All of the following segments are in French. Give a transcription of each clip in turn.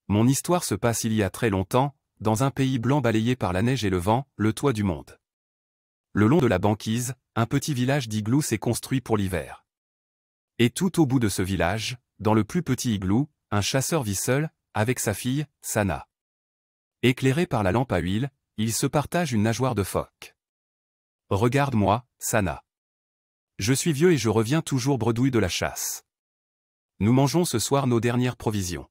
Mon histoire se passe il y a très longtemps, dans un pays blanc balayé par la neige et le vent, le toit du monde. Le long de la banquise, un petit village d'igloo s'est construit pour l'hiver. Et tout au bout de ce village, dans le plus petit igloo, un chasseur vit seul, avec sa fille, Sana. Éclairé par la lampe à huile, il se partage une nageoire de phoque. Regarde-moi, Sana. Je suis vieux et je reviens toujours bredouille de la chasse. Nous mangeons ce soir nos dernières provisions.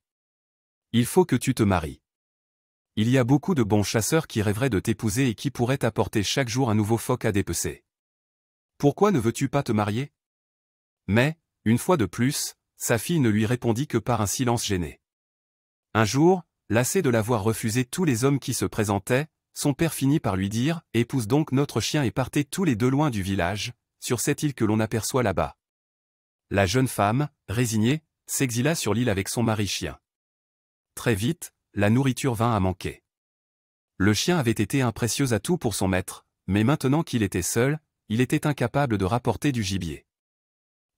Il faut que tu te maries. Il y a beaucoup de bons chasseurs qui rêveraient de t'épouser et qui pourraient t'apporter chaque jour un nouveau phoque à dépecer. Pourquoi ne veux-tu pas te marier? Mais, une fois de plus, sa fille ne lui répondit que par un silence gêné. Un jour, lassé de l'avoir refusé tous les hommes qui se présentaient, son père finit par lui dire « Épouse donc notre chien et partez tous les deux loin du village, sur cette île que l'on aperçoit là-bas. » La jeune femme, résignée, s'exila sur l'île avec son mari-chien. Très vite, la nourriture vint à manquer. Le chien avait été un précieux atout pour son maître, mais maintenant qu'il était seul, il était incapable de rapporter du gibier.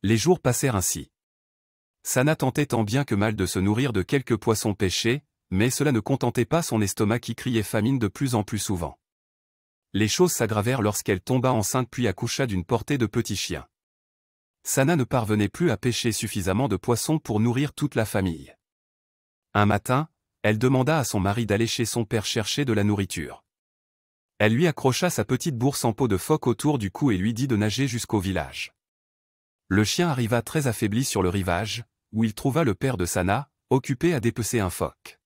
Les jours passèrent ainsi. Sana tentait tant bien que mal de se nourrir de quelques poissons pêchés, mais cela ne contentait pas son estomac qui criait famine de plus en plus souvent. Les choses s'aggravèrent lorsqu'elle tomba enceinte puis accoucha d'une portée de petits chiens. Sana ne parvenait plus à pêcher suffisamment de poissons pour nourrir toute la famille. Un matin, elle demanda à son mari d'aller chez son père chercher de la nourriture. Elle lui accrocha sa petite bourse en peau de phoque autour du cou et lui dit de nager jusqu'au village. Le chien arriva très affaibli sur le rivage, où il trouva le père de Sana, occupé à dépecer un phoque.